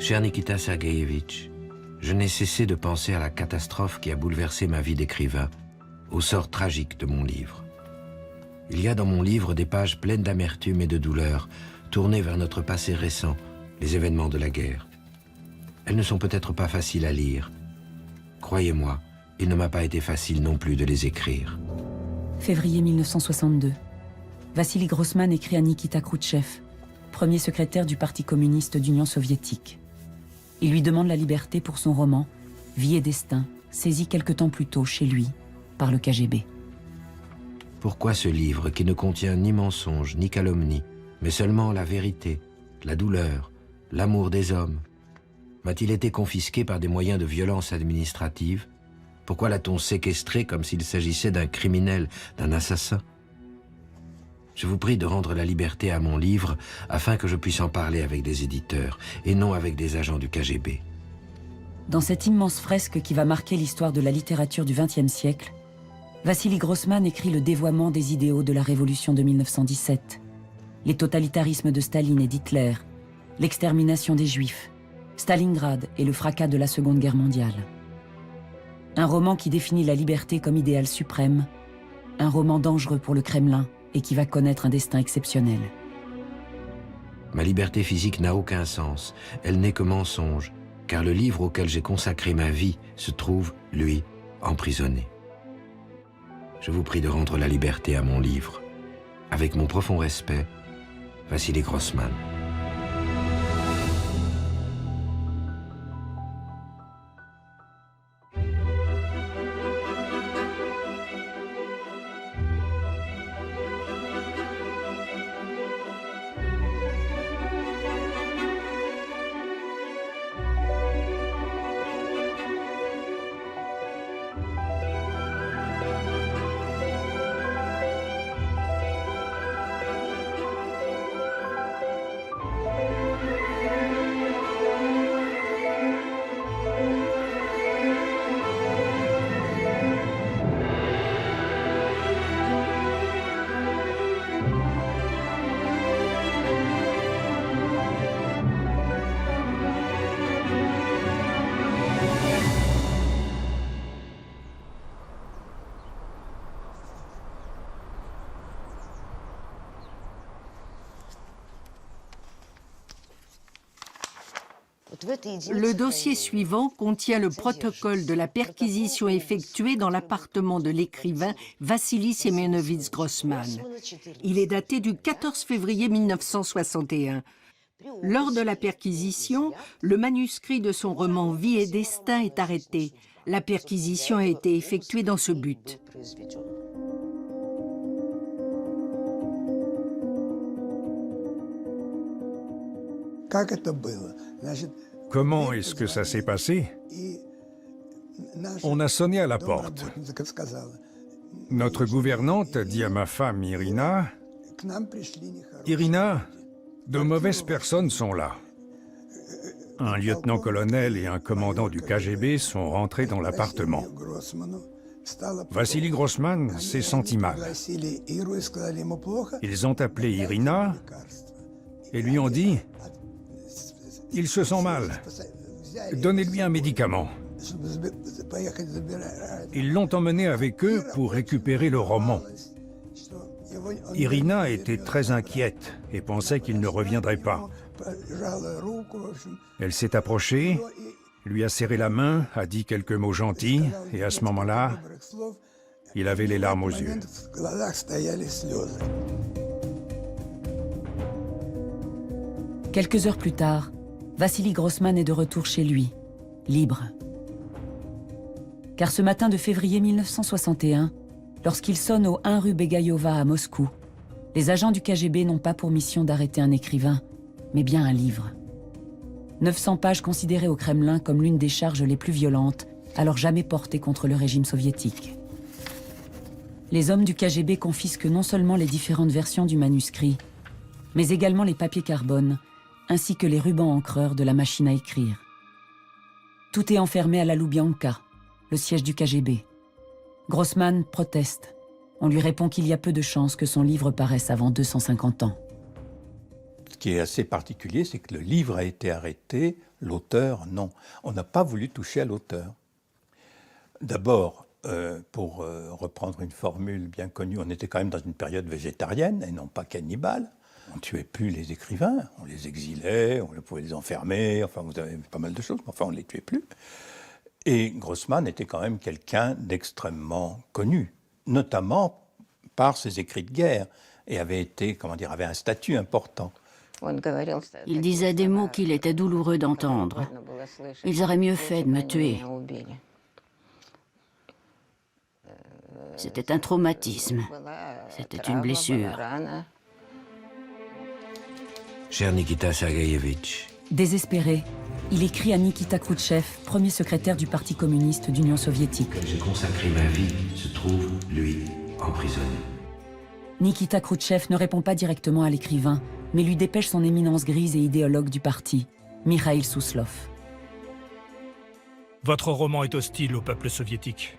Cher Nikita Sergueïevitch, je n'ai cessé de penser à la catastrophe qui a bouleversé ma vie d'écrivain, au sort tragique de mon livre. Il y a dans mon livre des pages pleines d'amertume et de douleur, tournées vers notre passé récent, les événements de la guerre. Elles ne sont peut-être pas faciles à lire. Croyez-moi, il ne m'a pas été facile non plus de les écrire. Février 1962. Vassili Grossman écrit à Nikita Khrouchtchev, premier secrétaire du Parti communiste d'Union soviétique. Il lui demande la liberté pour son roman « Vie et destin », saisi quelque temps plus tôt chez lui par le KGB. Pourquoi ce livre qui ne contient ni mensonge ni calomnie, mais seulement la vérité, la douleur, l'amour des hommes? M'a-t-il été confisqué par des moyens de violence administrative? Pourquoi l'a-t-on séquestré comme s'il s'agissait d'un criminel, d'un assassin? Je vous prie de rendre la liberté à mon livre afin que je puisse en parler avec des éditeurs et non avec des agents du KGB. Dans cette immense fresque qui va marquer l'histoire de la littérature du XXe siècle, Vassili Grossman écrit le dévoiement des idéaux de la révolution de 1917, les totalitarismes de Staline et d'Hitler, l'extermination des Juifs, Stalingrad et le fracas de la Seconde Guerre mondiale. Un roman qui définit la liberté comme idéal suprême, un roman dangereux pour le Kremlin et qui va connaître un destin exceptionnel. Ma liberté physique n'a aucun sens, elle n'est que mensonge, car le livre auquel j'ai consacré ma vie se trouve, lui, emprisonné. Je vous prie de rendre la liberté à mon livre. Avec mon profond respect, Vassili Grossman. Le dossier suivant contient le protocole de la perquisition effectuée dans l'appartement de l'écrivain Vassili Semyonovitch Grossman. Il est daté du 14 février 1961. Lors de la perquisition, le manuscrit de son roman « Vie et destin » est arrêté. La perquisition a été effectuée dans ce but. Comment est-ce que ça s'est passé? On a sonné à la porte. Notre gouvernante a dit à ma femme Irina, « Irina, de mauvaises personnes sont là. » Un lieutenant-colonel et un commandant du KGB sont rentrés dans l'appartement. Vassili Grossman s'est senti mal. Ils ont appelé Irina et lui ont dit « Il se sent mal. Donnez-lui un médicament. » Ils l'ont emmené avec eux pour récupérer le roman. Irina était très inquiète et pensait qu'il ne reviendrait pas. Elle s'est approchée, lui a serré la main, a dit quelques mots gentils, et à ce moment-là, il avait les larmes aux yeux. Quelques heures plus tard, Vassili Grossman est de retour chez lui, libre. Car ce matin de février 1961, lorsqu'il sonne au 1 rue Begayova à Moscou, les agents du KGB n'ont pas pour mission d'arrêter un écrivain, mais bien un livre. 900 pages considérées au Kremlin comme l'une des charges les plus violentes, alors jamais portées contre le régime soviétique. Les hommes du KGB confisquent non seulement les différentes versions du manuscrit, mais également les papiers carbone, ainsi que les rubans encreurs de la machine à écrire. Tout est enfermé à la Loubianka, le siège du KGB. Grossman proteste. On lui répond qu'il y a peu de chances que son livre paraisse avant 250 ans. Ce qui est assez particulier, c'est que le livre a été arrêté L'auteur, non. On n'a pas voulu toucher à l'auteur. D'abord, pour reprendre une formule bien connue, on était quand même dans une période végétarienne et non pas cannibale. On ne tuait plus les écrivains, on les exilait, on pouvait les enfermer, enfin vous avez pas mal de choses, mais enfin on ne les tuait plus. Et Grossman était quand même quelqu'un d'extrêmement connu, notamment par ses écrits de guerre, et avait un statut important. Il disait des mots qu'il était douloureux d'entendre. Ils auraient mieux fait de me tuer. C'était un traumatisme. C'était une blessure. Cher Nikita Sergueïevitch, Désespéré, il écrit à Nikita Khrouchtchev, premier secrétaire du Parti communiste d'Union soviétique. auquel j'ai consacré ma vie, se trouve, lui, emprisonné. Nikita Khrouchtchev ne répond pas directement à l'écrivain, mais lui dépêche son éminence grise et idéologue du parti, Mikhaïl Souslov. Votre roman est hostile au peuple soviétique.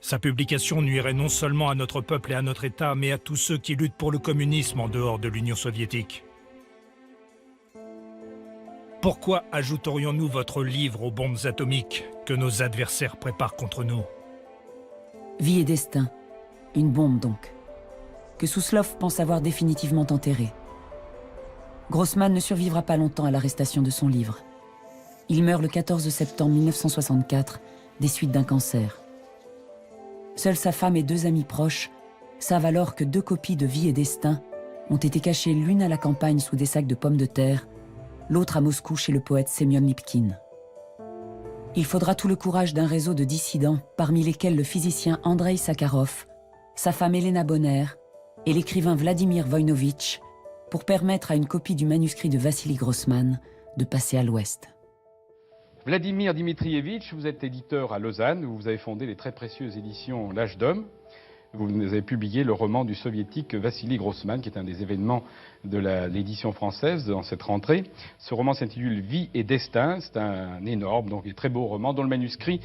Sa publication nuirait non seulement à notre peuple et à notre État, mais à tous ceux qui luttent pour le communisme en dehors de l'Union soviétique. Pourquoi ajouterions-nous votre livre aux bombes atomiques que nos adversaires préparent contre nous? Vie et destin, une bombe donc, que Souslov pense avoir définitivement enterrée. Grossman ne survivra pas longtemps à l'arrestation de son livre. Il meurt le 14 septembre 1964 des suites d'un cancer. Seule sa femme et 2 amis proches savent alors que 2 copies de Vie et destin ont été cachées l'une à la campagne sous des sacs de pommes de terre, l'autre à Moscou chez le poète Semyon Lipkin. Il faudra tout le courage d'un réseau de dissidents, parmi lesquels le physicien Andreï Sakharov, sa femme Elena Bonner et l'écrivain Vladimir Voïnovitch, pour permettre à une copie du manuscrit de Vassili Grossman de passer à l'Ouest. Vladimir Dmitrievitch, vous êtes éditeur à Lausanne, où vous avez fondé les très précieuses éditions L'Âge d'Homme. Vous avez publié le roman du soviétique Vassili Grossman, qui est un des événements de l'édition française dans cette rentrée. Ce roman s'intitule Vie et destin. C'est un énorme, donc un très beau roman, dont le manuscrit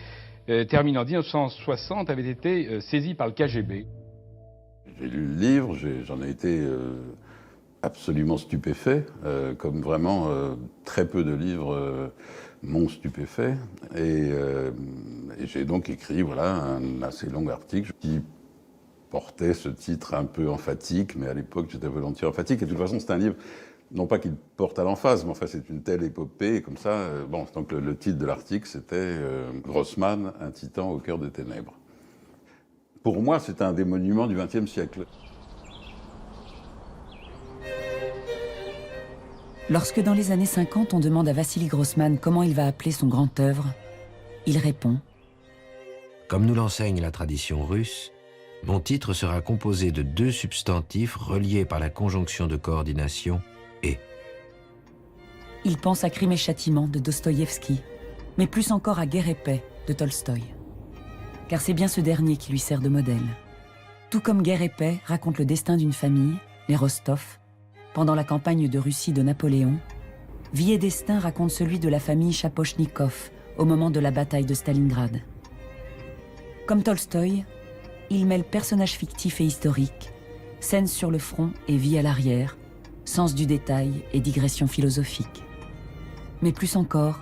terminé en 1960 avait été saisi par le KGB. J'ai lu le livre, j'en ai été absolument stupéfait, comme vraiment très peu de livres m'ont stupéfait. Et j'ai donc écrit un assez long article qui portait ce titre un peu emphatique, mais à l'époque j'étais volontiers emphatique. Et de toute façon, c'est un livre, non pas qu'il porte à l'emphase, mais enfin c'est une telle épopée, et comme ça, donc le titre de l'article c'était Grossman, un titan au cœur des ténèbres. Pour moi, c'est un des monuments du XXe siècle. Lorsque dans les années 50, on demande à Vassili Grossman comment il va appeler son grand œuvre, il répond « Comme nous l'enseigne la tradition russe, mon titre sera composé de 2 substantifs reliés par la conjonction de coordination « et ». Il pense à Crime et Châtiment de Dostoïevski, mais plus encore à Guerre et Paix de Tolstoï. Car c'est bien ce dernier qui lui sert de modèle. Tout comme Guerre et Paix raconte le destin d'une famille, les Rostov, pendant la campagne de Russie de Napoléon, Vie et destin raconte celui de la famille Chapochnikov au moment de la bataille de Stalingrad. Comme Tolstoï, il mêle personnages fictifs et historiques, scènes sur le front et vie à l'arrière, sens du détail et digression philosophique. Mais plus encore,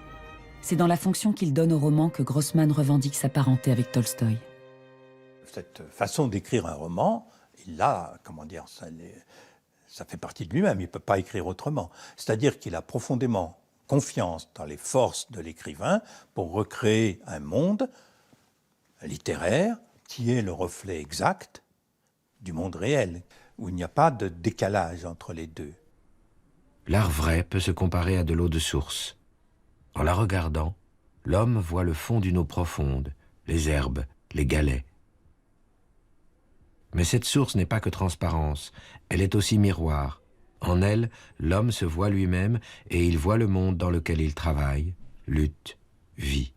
c'est dans la fonction qu'il donne au roman que Grossman revendique sa parenté avec Tolstoï. Cette façon d'écrire un roman, il a, ça fait partie de lui-même, il ne peut pas écrire autrement. C'est-à-dire qu'il a profondément confiance dans les forces de l'écrivain pour recréer un monde littéraire qui est le reflet exact du monde réel, où il n'y a pas de décalage entre les deux. L'art vrai peut se comparer à de l'eau de source. En la regardant, l'homme voit le fond d'une eau profonde, les herbes, les galets. Mais cette source n'est pas que transparence, elle est aussi miroir. En elle, l'homme se voit lui-même et il voit le monde dans lequel il travaille, lutte, vit.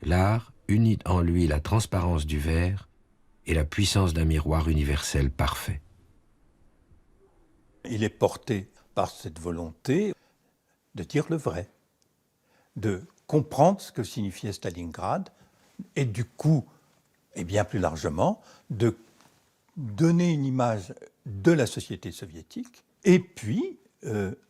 L'art unit en lui la transparence du verre et la puissance d'un miroir universel parfait. Il est porté par cette volonté de dire le vrai, de comprendre ce que signifiait Stalingrad et du coup, et bien plus largement, de donner une image de la société soviétique et puis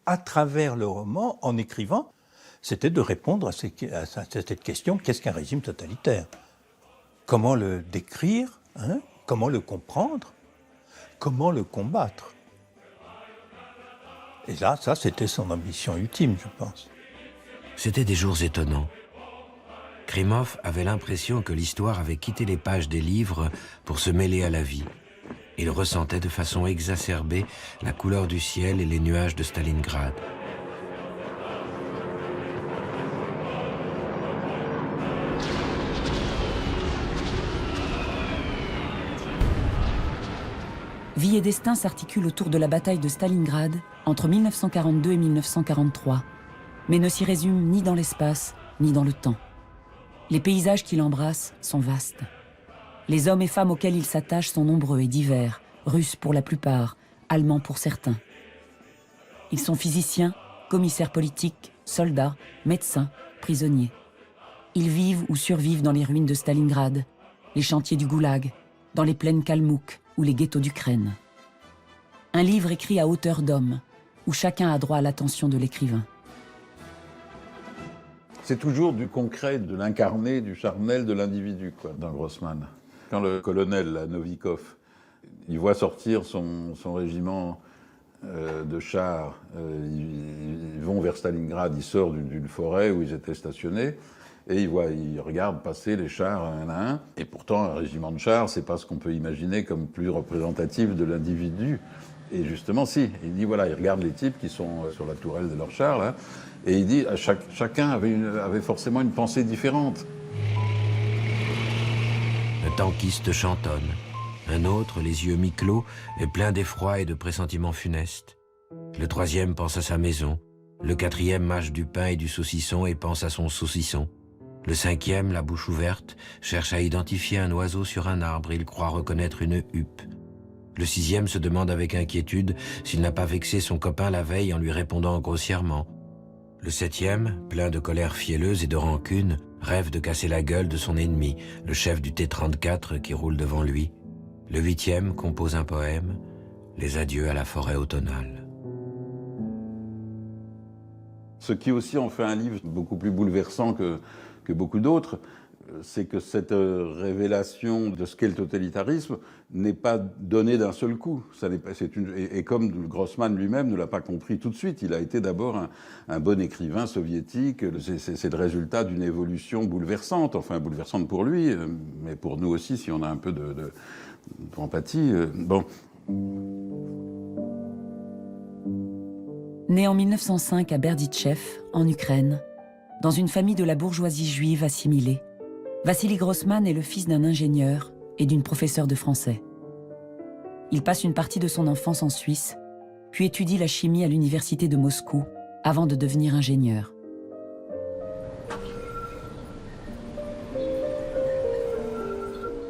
à travers le roman, en écrivant, c'était de répondre à cette question, qu'est-ce qu'un régime totalitaire? Comment le décrire, hein? Comment le comprendre? Comment le combattre? Et là, ça, c'était son ambition ultime, je pense. C'étaient des jours étonnants. Krimov avait l'impression que l'histoire avait quitté les pages des livres pour se mêler à la vie. Il ressentait de façon exacerbée la couleur du ciel et les nuages de Stalingrad. Vie et destin s'articulent autour de la bataille de Stalingrad entre 1942 et 1943, mais ne s'y résument ni dans l'espace, ni dans le temps. Les paysages qu'il embrasse sont vastes. Les hommes et femmes auxquels il s'attache sont nombreux et divers, russes pour la plupart, allemands pour certains. Ils sont physiciens, commissaires politiques, soldats, médecins, prisonniers. Ils vivent ou survivent dans les ruines de Stalingrad, les chantiers du Goulag, dans les plaines Kalmouk ou les ghettos d'Ukraine. Un livre écrit à hauteur d'homme, où chacun a droit à l'attention de l'écrivain. C'est toujours du concret, de l'incarné, du charnel de l'individu, quoi, dans Grossman. Quand le colonel, là, Novikov, il voit sortir son régiment de chars, ils vont vers Stalingrad, il sort d'une forêt où ils étaient stationnés, et il regarde passer les chars un à un. Et pourtant, un régiment de chars, c'est pas ce qu'on peut imaginer comme plus représentatif de l'individu. Et justement, si, il dit, voilà, il regarde les types qui sont sur la tourelle de leurs chars, là, et il dit, chacun avait forcément une pensée différente. Un tankiste chantonne. Un autre, les yeux mi-clos, est plein d'effroi et de pressentiments funestes. Le troisième pense à sa maison. Le quatrième mâche du pain et du saucisson et pense à son saucisson. Le cinquième, la bouche ouverte, cherche à identifier un oiseau sur un arbre. Il croit reconnaître une huppe. Le sixième se demande avec inquiétude s'il n'a pas vexé son copain la veille en lui répondant grossièrement. Le septième, plein de colère fielleuse et de rancune, rêve de casser la gueule de son ennemi, le chef du T-34 qui roule devant lui. Le huitième compose un poème, Les adieux à la forêt automnale. Ce qui aussi en fait un livre beaucoup plus bouleversant que beaucoup d'autres, c'est que cette révélation de ce qu'est le totalitarisme n'est pas donnée d'un seul coup. Et comme Grossman lui-même ne l'a pas compris tout de suite, il a été d'abord un bon écrivain soviétique. C'est le résultat d'une évolution bouleversante, enfin bouleversante pour lui, mais pour nous aussi, si on a un peu d'empathie. Bon. Né en 1905 à Berditchev, en Ukraine, dans une famille de la bourgeoisie juive assimilée, Vassili Grossman est le fils d'un ingénieur et d'une professeure de français. Il passe une partie de son enfance en Suisse, puis étudie la chimie à l'université de Moscou, avant de devenir ingénieur.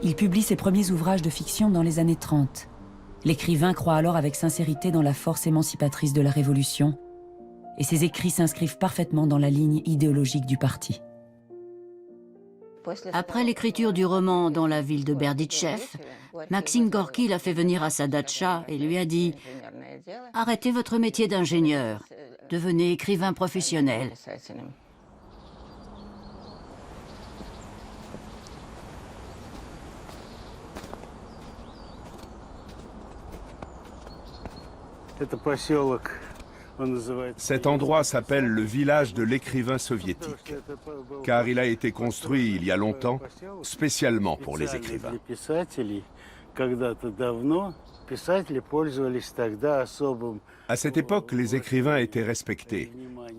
Il publie ses premiers ouvrages de fiction dans les années 30. L'écrivain croit alors avec sincérité dans la force émancipatrice de la Révolution, et ses écrits s'inscrivent parfaitement dans la ligne idéologique du parti. Après l'écriture du roman dans la ville de Berditchev, Maxime Gorky l'a fait venir à sa datcha et lui a dit « Arrêtez votre métier d'ingénieur, devenez écrivain professionnel. » Cet endroit s'appelle le village de l'écrivain soviétique, car il a été construit il y a longtemps, spécialement pour les écrivains. À cette époque, les écrivains étaient respectés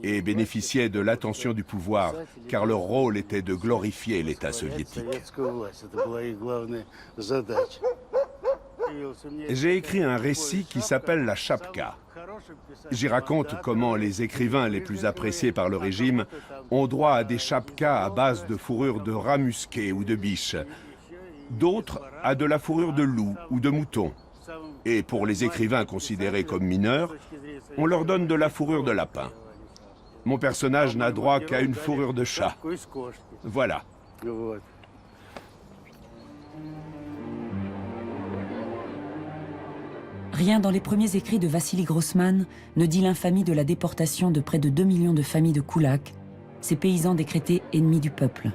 et bénéficiaient de l'attention du pouvoir, car leur rôle était de glorifier l'État soviétique. J'ai écrit un récit qui s'appelle La Chapka. J'y raconte comment les écrivains les plus appréciés par le régime ont droit à des chapkas à base de fourrure de rat musqué ou de biche, d'autres à de la fourrure de loup ou de mouton. Et pour les écrivains considérés comme mineurs, on leur donne de la fourrure de lapin. Mon personnage n'a droit qu'à une fourrure de chat. Voilà. Rien dans les premiers écrits de Vassili Grossman ne dit l'infamie de la déportation de près de 2 millions de familles de Koulak, ces paysans décrétés ennemis du peuple.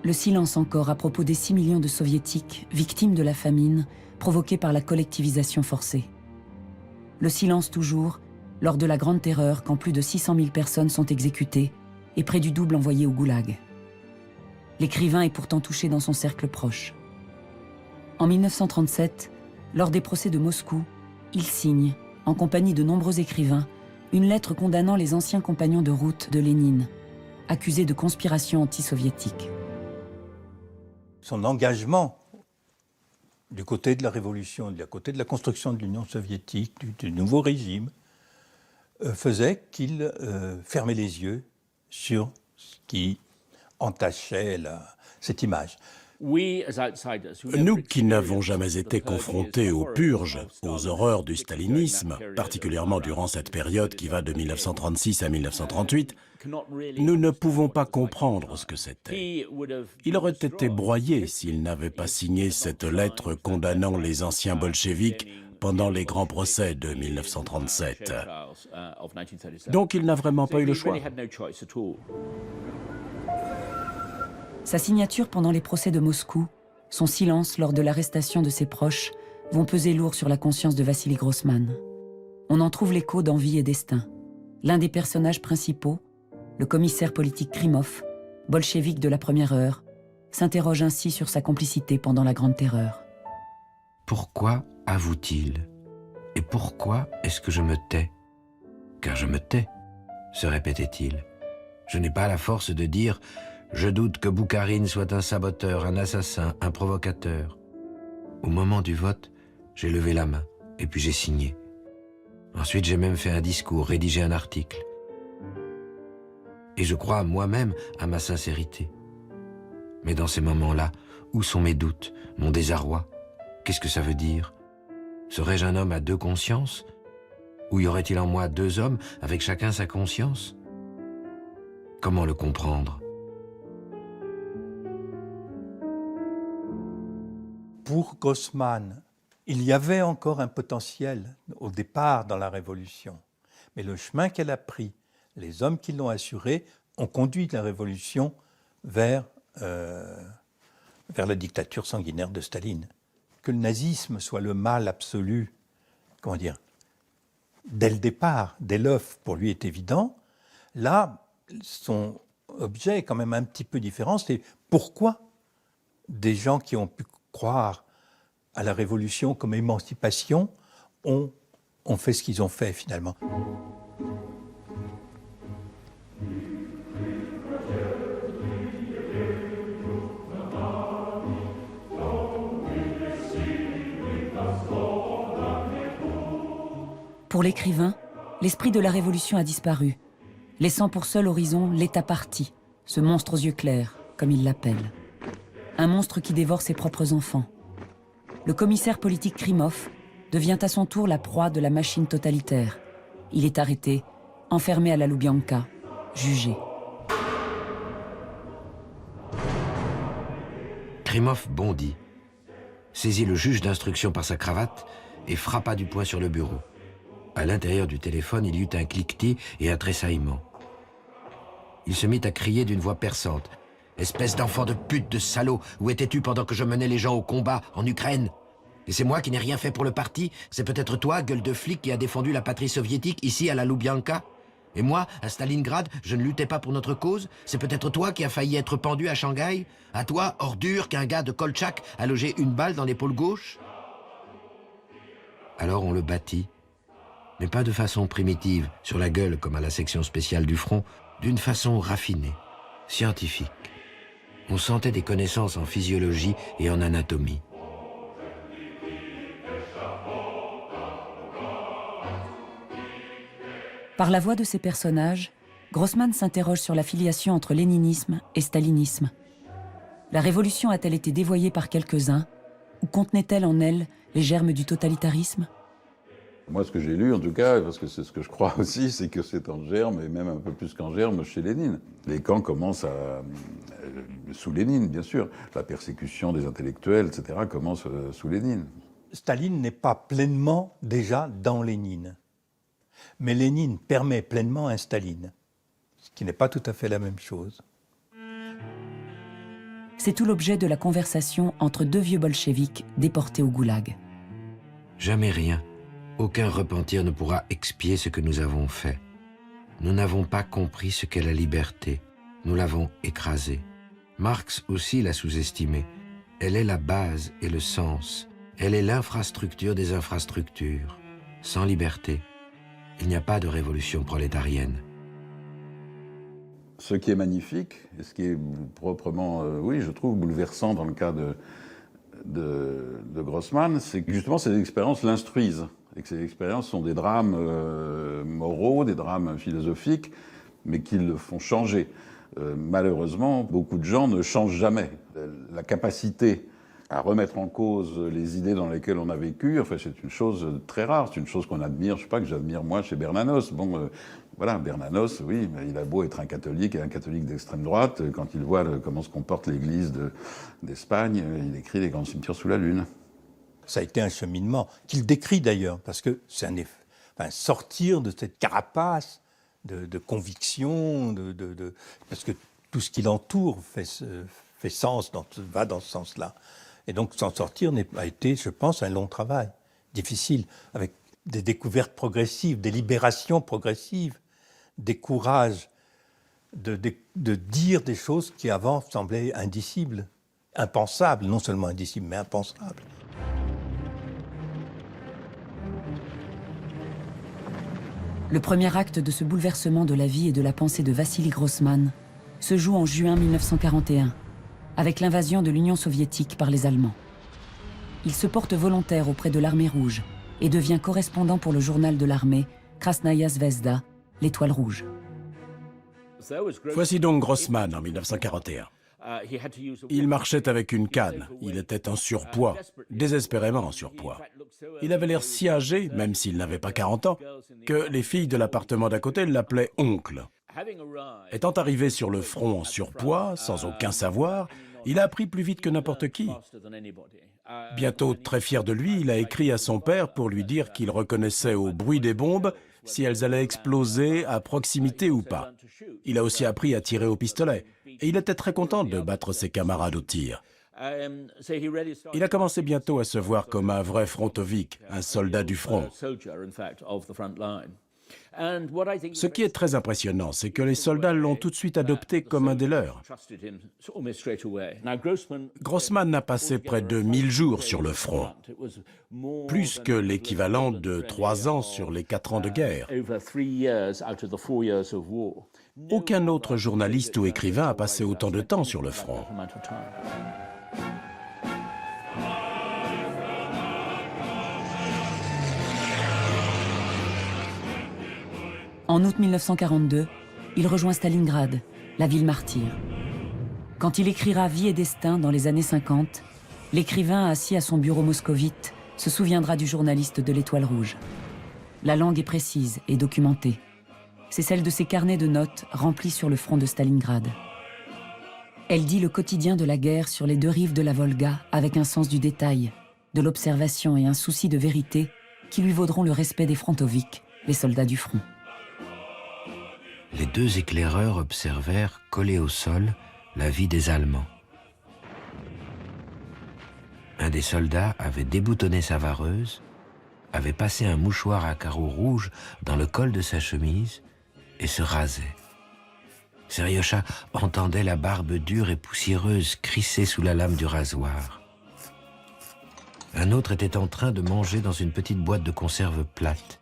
Le silence encore à propos des 6 millions de soviétiques victimes de la famine provoquée par la collectivisation forcée. Le silence toujours lors de la Grande Terreur quand plus de 600 000 personnes sont exécutées et près du double envoyées au goulag. L'écrivain est pourtant touché dans son cercle proche. En 1937, lors des procès de Moscou, il signe, en compagnie de nombreux écrivains, une lettre condamnant les anciens compagnons de route de Lénine, accusés de conspiration anti-soviétique. Son engagement du côté de la révolution, du côté de la construction de l'Union soviétique, du nouveau régime, faisait qu'il fermait les yeux sur ce qui entachait cette image. Nous qui n'avons jamais été confrontés aux purges, aux horreurs du stalinisme, particulièrement durant cette période qui va de 1936 à 1938, nous ne pouvons pas comprendre ce que c'était. Il aurait été broyé s'il n'avait pas signé cette lettre condamnant les anciens bolcheviks pendant les grands procès de 1937. Donc il n'a vraiment pas eu le choix. Sa signature pendant les procès de Moscou, son silence lors de l'arrestation de ses proches vont peser lourd sur la conscience de Vassili Grossman. On en trouve l'écho dans Vie et Destin. L'un des personnages principaux, le commissaire politique Krimov, bolchevique de la première heure, s'interroge ainsi sur sa complicité pendant la Grande Terreur. Pourquoi avoue-t-il? Et pourquoi est-ce que je me tais? Car je me tais, se répétait-il. Je n'ai pas la force de dire « Je doute que Boukharine soit un saboteur, un assassin, un provocateur ». Au moment du vote, j'ai levé la main et puis j'ai signé. Ensuite, j'ai même fait un discours, rédigé un article. Et je crois moi-même à ma sincérité. Mais dans ces moments-là, où sont mes doutes, mon désarroi? Qu'est-ce que ça veut dire? Serais-je un homme à deux consciences? Ou y aurait-il en moi deux hommes avec chacun sa conscience? Comment le comprendre? Pour Grossman, il y avait encore un potentiel au départ dans la Révolution. Mais le chemin qu'elle a pris, les hommes qui l'ont assuré, ont conduit la Révolution vers la dictature sanguinaire de Staline. Que le nazisme soit le mal absolu, comment dire, dès le départ, dès l'œuf, pour lui est évident. Là, son objet est quand même un petit peu différent. C'est pourquoi des gens qui ont pu croire à la Révolution comme émancipation ont fait ce qu'ils ont fait finalement. Pour l'écrivain, l'esprit de la Révolution a disparu, laissant pour seul horizon l'État parti, ce monstre aux yeux clairs, comme il l'appelle. Un monstre qui dévore ses propres enfants. Le commissaire politique Krimov devient à son tour la proie de la machine totalitaire. Il est arrêté, enfermé à la Loubianka, jugé. Krimov bondit, saisit le juge d'instruction par sa cravate et frappa du poing sur le bureau. À l'intérieur du téléphone, il y eut un cliquetis et un tressaillement. Il se mit à crier d'une voix perçante. « Espèce d'enfant de pute, de salaud, où étais-tu pendant que je menais les gens au combat, en Ukraine? Et c'est moi qui n'ai rien fait pour le parti? C'est peut-être toi, gueule de flic, qui a défendu la patrie soviétique ici à la Loubianka? Et moi, à Stalingrad, je ne luttais pas pour notre cause? C'est peut-être toi qui as failli être pendu à Shanghai? À toi, ordure, qu'un gars de Kolchak a logé une balle dans l'épaule gauche ?» Alors on le battit, mais pas de façon primitive, sur la gueule comme à la section spéciale du front, d'une façon raffinée, scientifique. On sentait des connaissances en physiologie et en anatomie. Par la voix de ces personnages, Grossman s'interroge sur la filiation entre léninisme et stalinisme. La révolution a-t-elle été dévoyée par quelques-uns, ou contenait-elle en elle les germes du totalitarisme? Moi, ce que j'ai lu, en tout cas, parce que c'est ce que je crois aussi, c'est que c'est en germe, et même un peu plus qu'en germe, chez Lénine. Les camps commencent sous Lénine, bien sûr. La persécution des intellectuels, etc., commence sous Lénine. Staline n'est pas pleinement déjà dans Lénine. Mais Lénine permet pleinement un Staline, ce qui n'est pas tout à fait la même chose. C'est tout l'objet de la conversation entre deux vieux bolcheviks déportés au goulag. Jamais rien, aucun repentir ne pourra expier ce que nous avons fait. Nous n'avons pas compris ce qu'est la liberté. Nous l'avons écrasée. Marx aussi l'a sous-estimée. Elle est la base et le sens. Elle est l'infrastructure des infrastructures. Sans liberté, il n'y a pas de révolution prolétarienne. Ce qui est magnifique, et ce qui est proprement, oui, je trouve, bouleversant dans le cas de Grossman, c'est que justement ces expériences l'instruisent. Et que ces expériences sont des drames moraux, des drames philosophiques, mais qui le font changer. Malheureusement, beaucoup de gens ne changent jamais. La capacité à remettre en cause les idées dans lesquelles on a vécu, enfin, c'est une chose très rare, c'est une chose qu'on admire, je sais pas, que j'admire moi chez Bernanos. Bon, voilà, Bernanos, oui, mais il a beau être un catholique et un catholique d'extrême droite, quand il voit comment se comporte l'Église d'Espagne, il écrit Les grands cimetières sous la lune. Ça a été un cheminement, qu'il décrit d'ailleurs, parce que c'est sortir de cette carapace de conviction, parce que tout ce qui l'entoure fait sens, va dans ce sens-là. Et donc s'en sortir a été, je pense, un long travail, difficile, avec des découvertes progressives, des libérations progressives, des courages de dire des choses qui avant semblaient indicibles, impensables, non seulement indicibles, mais impensables. Le premier acte de ce bouleversement de la vie et de la pensée de Vassili Grossman se joue en juin 1941, avec l'invasion de l'Union soviétique par les Allemands. Il se porte volontaire auprès de l'Armée rouge et devient correspondant pour le journal de l'armée Krasnaya Zvezda, l'Étoile rouge. Voici donc Grossman en 1941. Il marchait avec une canne, il était en surpoids, désespérément en surpoids. Il avait l'air si âgé, même s'il n'avait pas 40 ans, que les filles de l'appartement d'à côté l'appelaient oncle. Étant arrivé sur le front en surpoids, sans aucun savoir, il a appris plus vite que n'importe qui. Bientôt très fier de lui, il a écrit à son père pour lui dire qu'il reconnaissait au bruit des bombes si elles allaient exploser à proximité ou pas. Il a aussi appris à tirer au pistolet, et il était très content de battre ses camarades au tir. Il a commencé bientôt à se voir comme un vrai frontovique, un soldat du front. Ce qui est très impressionnant, c'est que les soldats l'ont tout de suite adopté comme un des leurs. Grossman a passé près de 1000 jours sur le front, plus que l'équivalent de 3 ans sur les 4 ans de guerre. Aucun autre journaliste ou écrivain a passé autant de temps sur le front. En août 1942, il rejoint Stalingrad, la ville martyre. Quand il écrira Vie et destin dans les années 50, l'écrivain assis à son bureau moscovite se souviendra du journaliste de l'Étoile rouge. La langue est précise et documentée. C'est celle de ses carnets de notes remplis sur le front de Stalingrad. Elle dit le quotidien de la guerre sur les deux rives de la Volga avec un sens du détail, de l'observation et un souci de vérité qui lui vaudront le respect des frontoviques, les soldats du front. Les deux éclaireurs observèrent, collés au sol, la vie des Allemands. Un des soldats avait déboutonné sa vareuse, avait passé un mouchoir à carreaux rouges dans le col de sa chemise et se rasait. Seriosha entendait la barbe dure et poussiéreuse crisser sous la lame du rasoir. Un autre était en train de manger dans une petite boîte de conserve plate.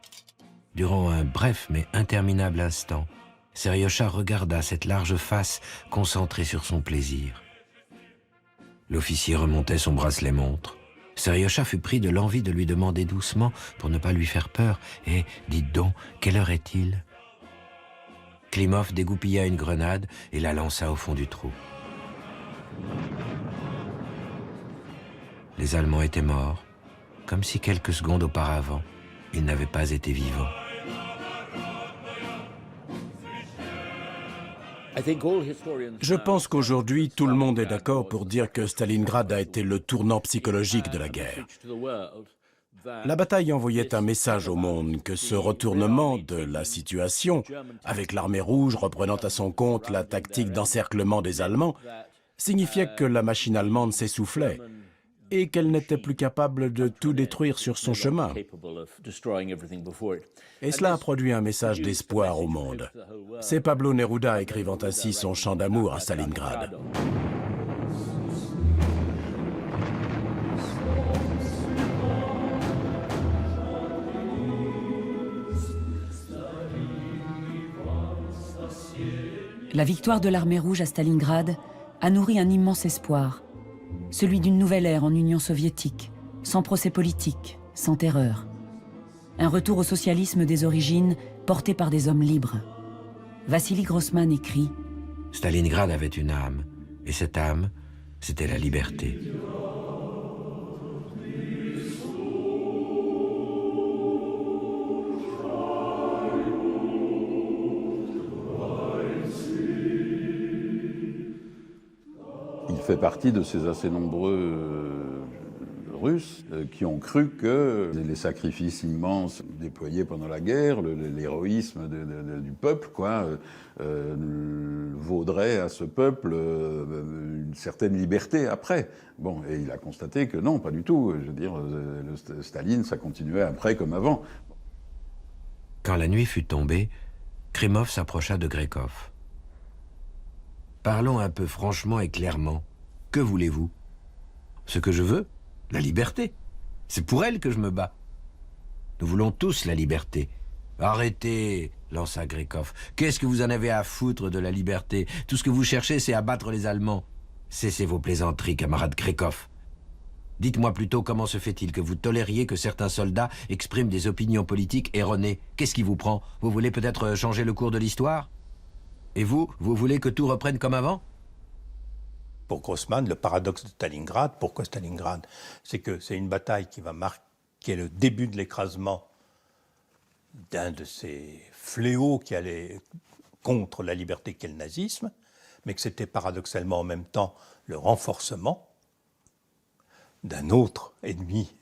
Durant un bref mais interminable instant, Seriosha regarda cette large face concentrée sur son plaisir. L'officier remontait son bracelet-montre. Seriosha fut pris de l'envie de lui demander doucement, pour ne pas lui faire peur, « Eh, dites donc, quelle heure est-il » Klimov dégoupilla une grenade et la lança au fond du trou. Les Allemands étaient morts, comme si quelques secondes auparavant, ils n'avaient pas été vivants. Je pense qu'aujourd'hui, tout le monde est d'accord pour dire que Stalingrad a été le tournant psychologique de la guerre. La bataille envoyait un message au monde que ce retournement de la situation, avec l'armée rouge reprenant à son compte la tactique d'encerclement des Allemands, signifiait que la machine allemande s'essoufflait et qu'elle n'était plus capable de tout détruire sur son chemin. Et cela a produit un message d'espoir au monde. C'est Pablo Neruda écrivant ainsi son chant d'amour à Stalingrad. La victoire de l'armée rouge à Stalingrad a nourri un immense espoir, celui d'une nouvelle ère en Union soviétique, sans procès politique, sans terreur. Un retour au socialisme des origines porté par des hommes libres. Vassili Grossman écrit « Stalingrad avait une âme, et cette âme, c'était la liberté. » Il fait partie de ces assez nombreux Russes qui ont cru que les sacrifices immenses déployés pendant la guerre, l'héroïsme du peuple, vaudrait à ce peuple une certaine liberté après. Bon, et il a constaté que non, pas du tout. Je veux dire, Staline, ça continuait après comme avant. Quand la nuit fut tombée, Krymov s'approcha de Grekov. « Parlons un peu franchement et clairement. Que voulez-vous? Ce que je veux? La liberté. C'est pour elle que je me bats. Nous voulons tous la liberté. » « Arrêtez, lança Grekov. Qu'est-ce que vous en avez à foutre de la liberté? Tout ce que vous cherchez, c'est abattre les Allemands. Cessez vos plaisanteries, camarade Grekov. Dites-moi plutôt comment se fait-il que vous tolériez que certains soldats expriment des opinions politiques erronées? Qu'est-ce qui vous prend? Vous voulez peut-être changer le cours de l'histoire? Et vous voulez que tout reprenne comme avant? Pour Grossman, le paradoxe de Stalingrad, pourquoi Stalingrad? C'est que c'est une bataille qui va marquer le début de l'écrasement d'un de ces fléaux qui allaient contre la liberté qu'est le nazisme, mais que c'était paradoxalement en même temps le renforcement d'un autre ennemi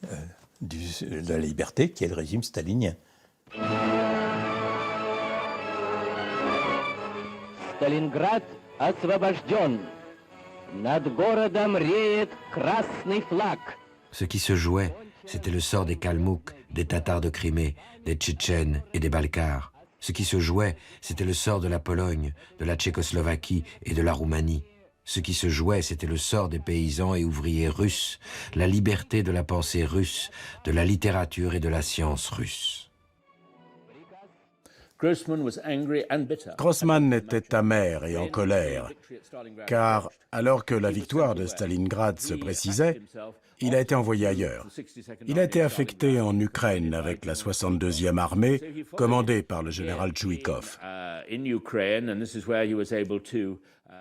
de la liberté qui est le régime stalinien. Stalingrad освобожден. Над городом реет красный флаг. Ce qui se jouait, c'était le sort des Kalmouks, des Tatars de Crimée, des Tchétchènes et des Balkars. Ce qui se jouait, c'était le sort de la Pologne, de la Tchécoslovaquie et de la Roumanie. Ce qui se jouait, c'était le sort des paysans et ouvriers russes, la liberté de la pensée russe, de la littérature et de la science russe. Grossman était amer et en colère, car alors que la victoire de Stalingrad se précisait, il a été envoyé ailleurs. Il a été affecté en Ukraine avec la 62e armée, commandée par le général Tchouikov.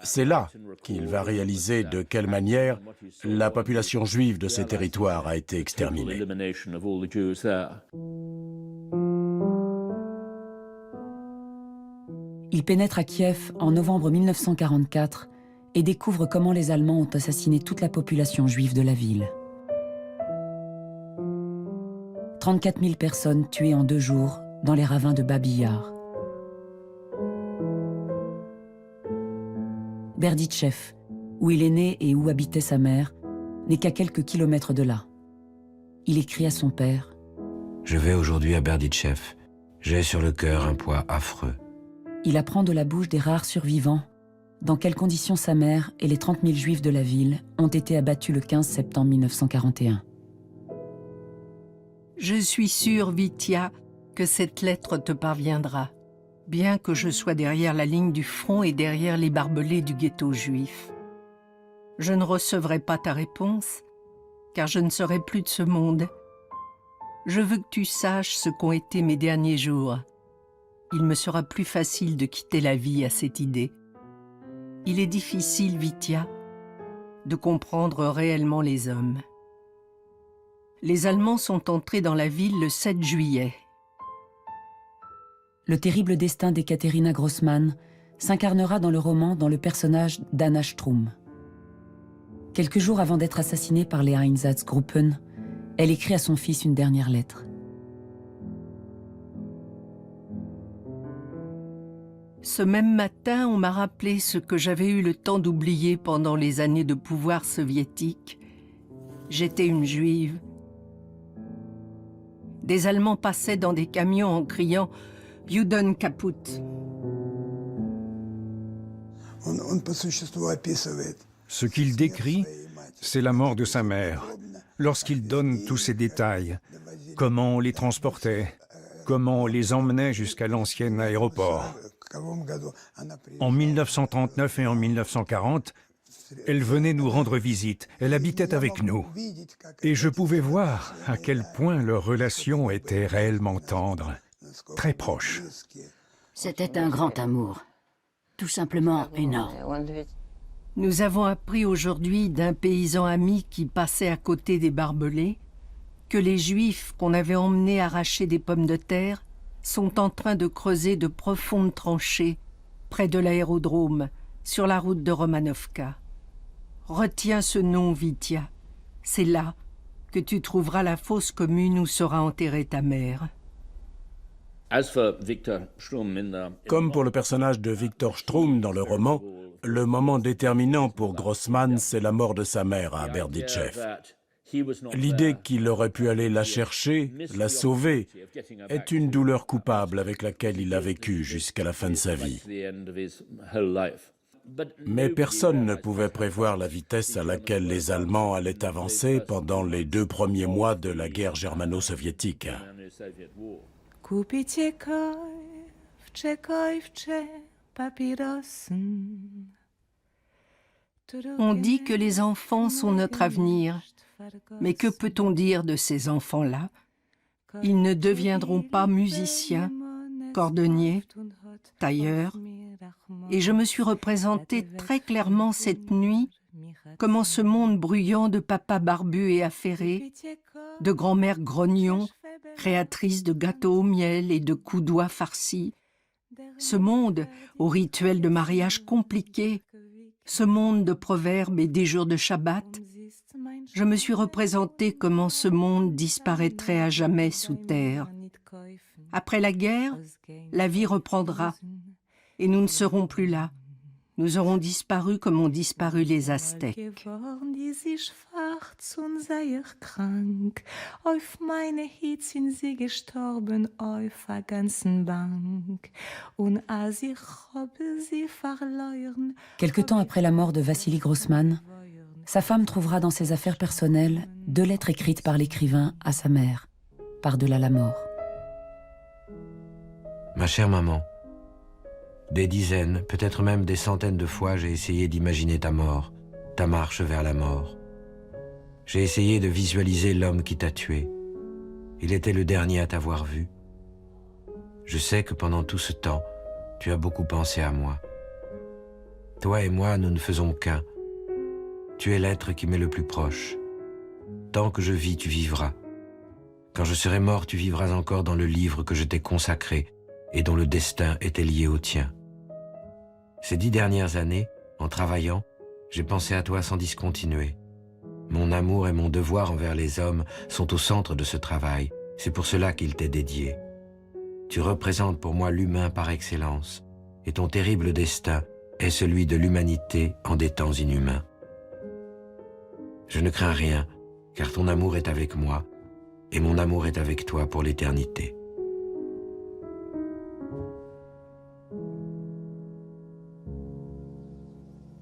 C'est là qu'il va réaliser de quelle manière la population juive de ces territoires a été exterminée. Il pénètre à Kiev en novembre 1944 et découvre comment les Allemands ont assassiné toute la population juive de la ville. 34 000 personnes tuées en 2 jours dans les ravins de Babi Yar. Berdichev, où il est né et où habitait sa mère, n'est qu'à quelques kilomètres de là. Il écrit à son père « Je vais aujourd'hui à Berdichev. J'ai sur le cœur un poids affreux. » Il apprend de la bouche des rares survivants dans quelles conditions sa mère et les 30 000 juifs de la ville ont été abattus le 15 septembre 1941. Je suis sûre, Vitya, que cette lettre te parviendra, bien que je sois derrière la ligne du front et derrière les barbelés du ghetto juif. Je ne recevrai pas ta réponse, car je ne serai plus de ce monde. Je veux que tu saches ce qu'ont été mes derniers jours. Il me sera plus facile de quitter la vie à cette idée. Il est difficile, Vitya, de comprendre réellement les hommes. Les Allemands sont entrés dans la ville le 7 juillet. Le terrible destin d'Ekaterina Grossman s'incarnera dans le roman dans le personnage d'Anna Strum. Quelques jours avant d'être assassinée par les Einsatzgruppen, elle écrit à son fils une dernière lettre. Ce même matin, on m'a rappelé ce que j'avais eu le temps d'oublier pendant les années de pouvoir soviétique. J'étais une juive. Des Allemands passaient dans des camions en criant « Juden kaputt ». Ce qu'il décrit, c'est la mort de sa mère, lorsqu'il donne tous ces détails, comment on les transportait, comment on les emmenait jusqu'à l'ancien aéroport. En 1939 et en 1940, elle venait nous rendre visite, elle habitait avec nous. Et je pouvais voir à quel point leur relation était réellement tendre, très proche. C'était un grand amour, tout simplement énorme. Nous avons appris aujourd'hui d'un paysan ami qui passait à côté des barbelés que les Juifs qu'on avait emmenés arracher des pommes de terre sont en train de creuser de profondes tranchées près de l'aérodrome, sur la route de Romanovka. Retiens ce nom, Vitya. C'est là que tu trouveras la fosse commune où sera enterrée ta mère. Comme pour le personnage de Victor Strum dans le roman, le moment déterminant pour Grossman, c'est la mort de sa mère à Berdichev. L'idée qu'il aurait pu aller la chercher, la sauver, est une douleur coupable avec laquelle il a vécu jusqu'à la fin de sa vie. Mais personne ne pouvait prévoir la vitesse à laquelle les Allemands allaient avancer pendant les 2 premiers mois de la guerre germano-soviétique. On dit que les enfants sont notre avenir. Mais que peut-on dire de ces enfants-là? Ils ne deviendront pas musiciens, cordonniers, tailleurs. Et je me suis représenté très clairement cette nuit comment ce monde bruyant de papas barbus et affairés, de grand-mères grognons, créatrices de gâteaux au miel et de coudois farcis, ce monde aux rituels de mariage compliqués, ce monde de proverbes et des jours de Shabbat, je me suis représenté comment ce monde disparaîtrait à jamais sous terre. Après la guerre, la vie reprendra et nous ne serons plus là. Nous aurons disparu comme ont disparu les Aztèques. Quelque temps après la mort de Vassili Grossman, sa femme trouvera dans ses affaires personnelles 2 lettres écrites par l'écrivain à sa mère, par-delà la mort. Ma chère maman, des dizaines, peut-être même des centaines de fois, j'ai essayé d'imaginer ta mort, ta marche vers la mort. J'ai essayé de visualiser l'homme qui t'a tué. Il était le dernier à t'avoir vu. Je sais que pendant tout ce temps, tu as beaucoup pensé à moi. Toi et moi, nous ne faisons qu'un. Tu es l'être qui m'est le plus proche. Tant que je vis, tu vivras. Quand je serai mort, tu vivras encore dans le livre que je t'ai consacré et dont le destin était lié au tien. Ces 10 dernières années, en travaillant, j'ai pensé à toi sans discontinuer. Mon amour et mon devoir envers les hommes sont au centre de ce travail. C'est pour cela qu'il t'est dédié. Tu représentes pour moi l'humain par excellence, et ton terrible destin est celui de l'humanité en des temps inhumains. Je ne crains rien, car ton amour est avec moi, et mon amour est avec toi pour l'éternité.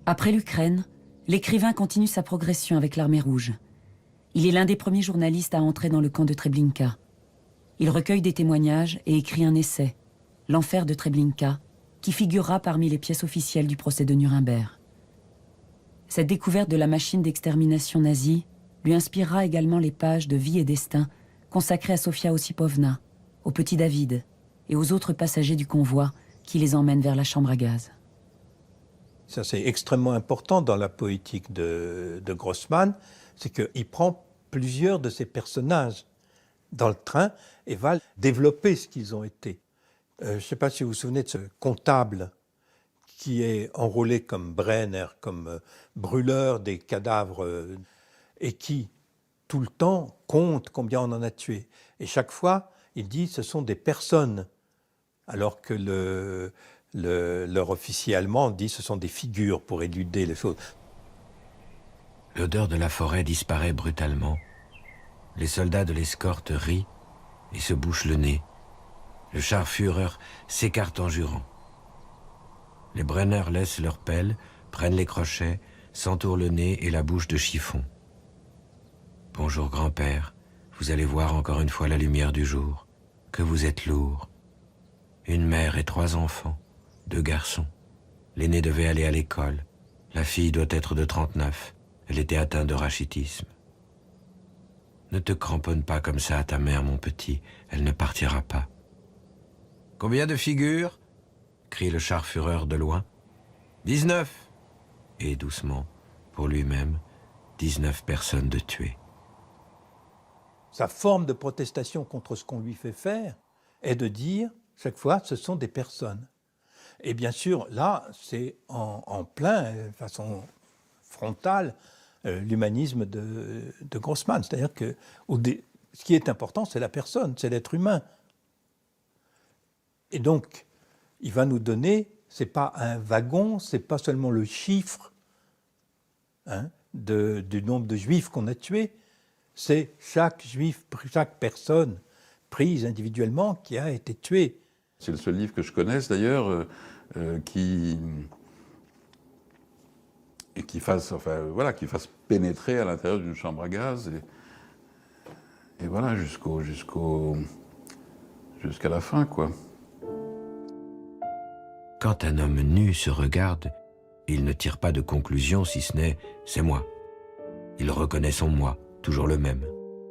Après l'Ukraine, l'écrivain continue sa progression avec l'Armée rouge. Il est l'un des premiers journalistes à entrer dans le camp de Treblinka. Il recueille des témoignages et écrit un essai, L'enfer de Treblinka, qui figurera parmi les pièces officielles du procès de Nuremberg. Cette découverte de la machine d'extermination nazie lui inspirera également les pages de Vie et Destin consacrées à Sofia Osipovna, au petit David et aux autres passagers du convoi qui les emmènent vers la chambre à gaz. Ça, c'est extrêmement important dans la poétique de Grossman, c'est qu'il prend plusieurs de ces personnages dans le train et va développer ce qu'ils ont été. Je ne sais pas si vous vous souvenez de ce comptable qui est enrôlé comme Brenner, comme brûleur des cadavres, et qui, tout le temps, compte combien on en a tué. Et chaque fois, il dit ce sont des personnes, alors que leur officier allemand dit ce sont des figures pour éluder les choses. L'odeur de la forêt disparaît brutalement. Les soldats de l'escorte rient et se bouchent le nez. Le Scharführer s'écarte en jurant. Les Brenner laissent leurs pelles, prennent les crochets, s'entourent le nez et la bouche de chiffon. Bonjour grand-père, vous allez voir encore une fois la lumière du jour. Que vous êtes lourd. Une mère et 3 enfants, 2 garçons. L'aîné devait aller à l'école. La fille doit être de 39. Elle était atteinte de rachitisme. Ne te cramponne pas comme ça à ta mère, mon petit. Elle ne partira pas. Combien de figures ? Crie le Scharführer de loin. 19. Et doucement, pour lui-même, 19 personnes de tuées. Sa forme de protestation contre ce qu'on lui fait faire est de dire, chaque fois, ce sont des personnes. Et bien sûr, là, c'est en plein, de façon frontale, l'humanisme de Grossman. C'est-à-dire que ce qui est important, c'est la personne, c'est l'être humain. Et donc, il va nous donner, c'est pas un wagon, c'est pas seulement le chiffre du nombre de juifs qu'on a tués, c'est chaque juif, chaque personne prise individuellement qui a été tuée. C'est le seul livre que je connaisse d'ailleurs qui fasse pénétrer à l'intérieur d'une chambre à gaz et voilà jusqu'à la fin, quoi. Quand un homme nu se regarde, il ne tire pas de conclusion si ce n'est « c'est moi ». Il reconnaît son moi, toujours le même.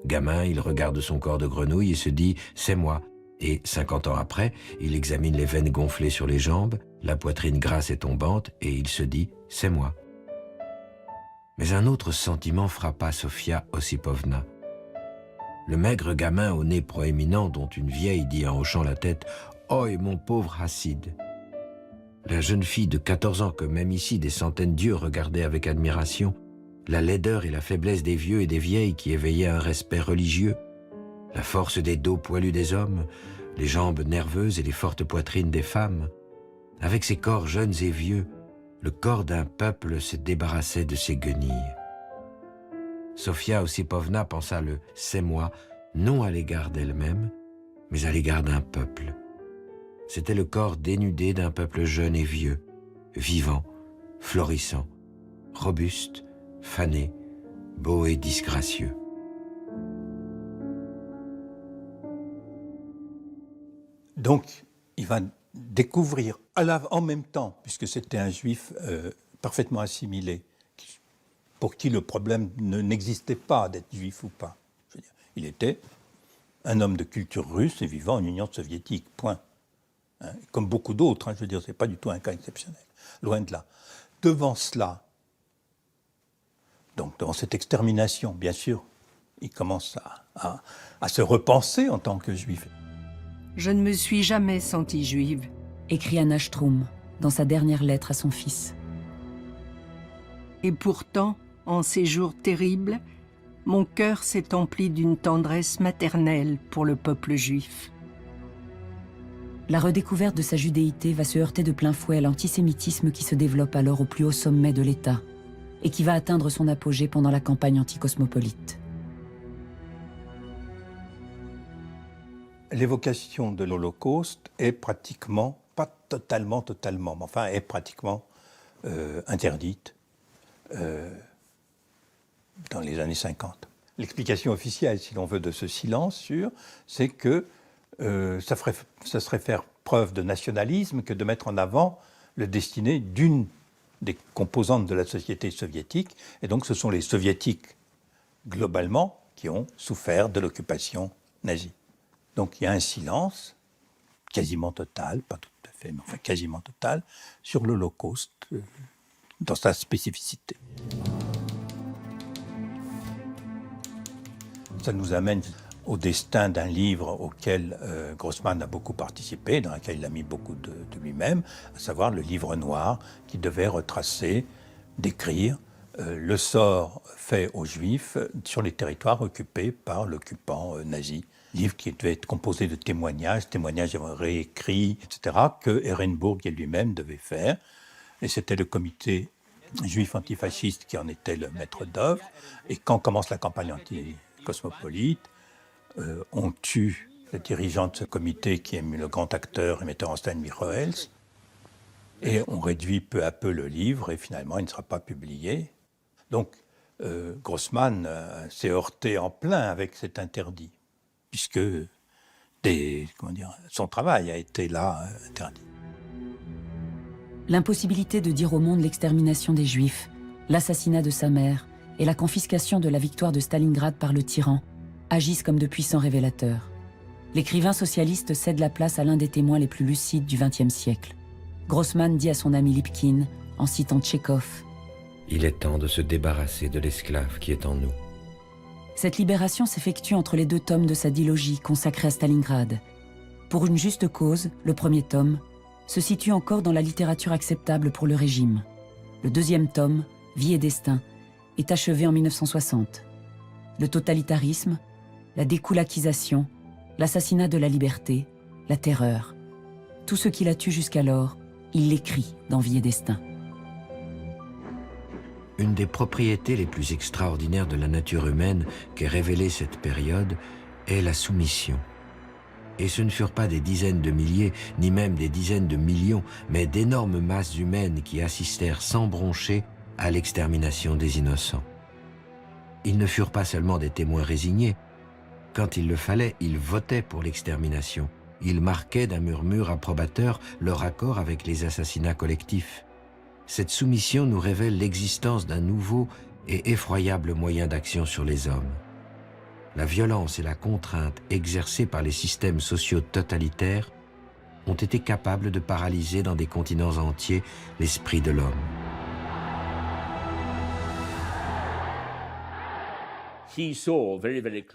Gamin, il regarde son corps de grenouille et se dit « c'est moi ». Et 50 ans après, il examine les veines gonflées sur les jambes, la poitrine grasse et tombante, et il se dit « c'est moi ». Mais un autre sentiment frappa Sofia Osipovna. Le maigre gamin au nez proéminent dont une vieille dit en hochant la tête « Oi, mon pauvre Hassid ». La jeune fille de 14 ans que même ici des centaines d'yeux regardaient avec admiration, la laideur et la faiblesse des vieux et des vieilles qui éveillaient un respect religieux, la force des dos poilus des hommes, les jambes nerveuses et les fortes poitrines des femmes. Avec ces corps jeunes et vieux, le corps d'un peuple se débarrassait de ses guenilles. Sofia Osipovna pensa le « c'est moi » non à l'égard d'elle-même, mais à l'égard d'un peuple. C'était le corps dénudé d'un peuple jeune et vieux, vivant, florissant, robuste, fané, beau et disgracieux. Donc, il va découvrir, en même temps, puisque c'était un juif parfaitement assimilé, pour qui le problème n'existait pas d'être juif ou pas. Je veux dire, il était un homme de culture russe et vivant en Union soviétique, point. Comme beaucoup d'autres, je veux dire, ce n'est pas du tout un cas exceptionnel, loin de là. Devant cela, donc devant cette extermination, bien sûr, il commence à se repenser en tant que juif. Je ne me suis jamais sentie juive, écrit Anna Strum dans sa dernière lettre à son fils. Et pourtant, en ces jours terribles, mon cœur s'est empli d'une tendresse maternelle pour le peuple juif. La redécouverte de sa judéité va se heurter de plein fouet à l'antisémitisme qui se développe alors au plus haut sommet de l'État et qui va atteindre son apogée pendant la campagne anticosmopolite. L'évocation de l'Holocauste est pratiquement, pas totalement, mais enfin est pratiquement interdite dans les années 50. L'explication officielle, si l'on veut, de ce silence c'est que ça serait faire preuve de nationalisme que de mettre en avant le destiné d'une des composantes de la société soviétique. Et donc ce sont les soviétiques, globalement, qui ont souffert de l'occupation nazie. Donc il y a un silence quasiment total, pas tout à fait, mais enfin quasiment total, sur l'Holocauste dans sa spécificité. Ça nous amène au destin d'un livre auquel Grossman a beaucoup participé, dans lequel il a mis beaucoup de lui-même, à savoir le livre noir, qui devait retracer, décrire le sort fait aux Juifs sur les territoires occupés par l'occupant nazi. Livre qui devait être composé de témoignages réécrits, etc., que Ehrenburg lui-même devait faire. Et c'était le comité juif antifasciste qui en était le maître d'œuvre. Et quand commence la campagne anti-cosmopolite, on tue le dirigeant de ce comité qui est le grand acteur et metteur en scène Michoels. Et on réduit peu à peu le livre et finalement il ne sera pas publié. Donc Grossman s'est heurté en plein avec cet interdit, puisque son travail a été là interdit. L'impossibilité de dire au monde l'extermination des Juifs, l'assassinat de sa mère et la confiscation de la victoire de Stalingrad par le tyran agissent comme de puissants révélateurs. L'écrivain socialiste cède la place à l'un des témoins les plus lucides du XXe siècle. Grossman dit à son ami Lipkin, en citant Tchekhov, « Il est temps de se débarrasser de l'esclave qui est en nous. » Cette libération s'effectue entre les 2 tomes de sa dilogie consacrée à Stalingrad. Pour une juste cause, le premier tome, se situe encore dans la littérature acceptable pour le régime. Le 2e tome, Vie et destin, est achevé en 1960. Le totalitarisme, la découlakisation, l'assassinat de la liberté, la terreur. Tout ce qui la tue jusqu'alors, il l'écrit dans Vie et destin. Une des propriétés les plus extraordinaires de la nature humaine qu'ait révélée cette période est la soumission. Et ce ne furent pas des dizaines de milliers, ni même des dizaines de millions, mais d'énormes masses humaines qui assistèrent sans broncher à l'extermination des innocents. Ils ne furent pas seulement des témoins résignés. Quand il le fallait, ils votaient pour l'extermination. Ils marquaient d'un murmure approbateur leur accord avec les assassinats collectifs. Cette soumission nous révèle l'existence d'un nouveau et effroyable moyen d'action sur les hommes. La violence et la contrainte exercées par les systèmes sociaux totalitaires ont été capables de paralyser dans des continents entiers l'esprit de l'homme.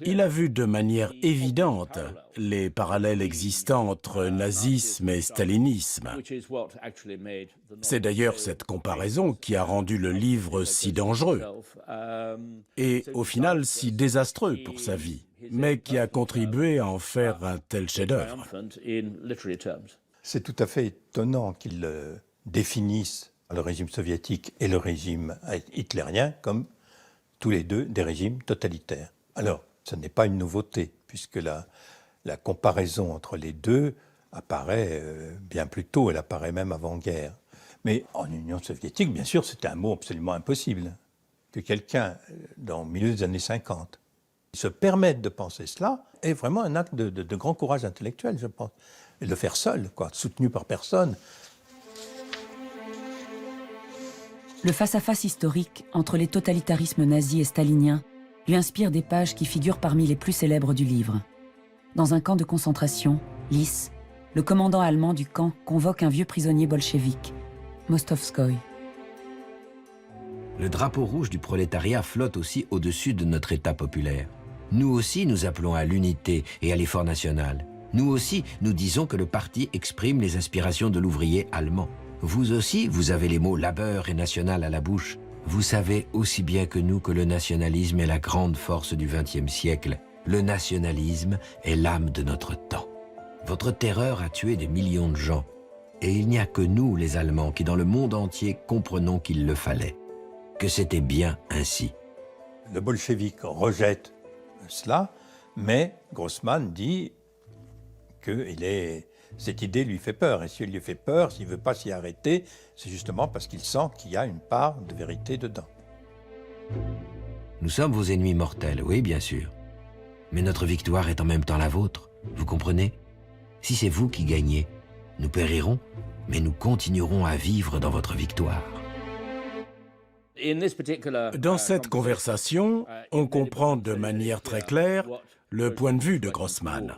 Il a vu de manière évidente les parallèles existants entre nazisme et stalinisme. C'est d'ailleurs cette comparaison qui a rendu le livre si dangereux et au final si désastreux pour sa vie, mais qui a contribué à en faire un tel chef-d'œuvre. C'est tout à fait étonnant qu'il définisse le régime soviétique et le régime hitlérien comme tous les deux des régimes totalitaires. Alors, ce n'est pas une nouveauté, puisque la comparaison entre les deux apparaît bien plus tôt, elle apparaît même avant-guerre. Mais en Union soviétique, bien sûr, c'était un mot absolument impossible. Que quelqu'un, dans le milieu des années 50, se permette de penser cela est vraiment un acte de grand courage intellectuel, je pense. Et de le faire seul, soutenu par personne. Le face-à-face historique entre les totalitarismes nazis et staliniens lui inspire des pages qui figurent parmi les plus célèbres du livre. Dans un camp de concentration, Lys, le commandant allemand du camp convoque un vieux prisonnier bolchevique, Mostovskoï. Le drapeau rouge du prolétariat flotte aussi au-dessus de notre État populaire. Nous aussi, nous appelons à l'unité et à l'effort national. Nous aussi, nous disons que le parti exprime les aspirations de l'ouvrier allemand. Vous aussi, vous avez les mots labeur et national à la bouche. Vous savez aussi bien que nous que le nationalisme est la grande force du XXe siècle. Le nationalisme est l'âme de notre temps. Votre terreur a tué des millions de gens. Et il n'y a que nous, les Allemands, qui dans le monde entier comprenons qu'il le fallait. Que c'était bien ainsi. Le bolchevique rejette cela, mais Grossman dit que cette idée lui fait peur. Et si elle lui fait peur, s'il ne veut pas s'y arrêter, c'est justement parce qu'il sent qu'il y a une part de vérité dedans. Nous sommes vos ennemis mortels, oui, bien sûr. Mais notre victoire est en même temps la vôtre, vous comprenez? Si c'est vous qui gagnez, nous périrons, mais nous continuerons à vivre dans votre victoire. Dans cette conversation, on comprend de manière très claire le point de vue de Grossman.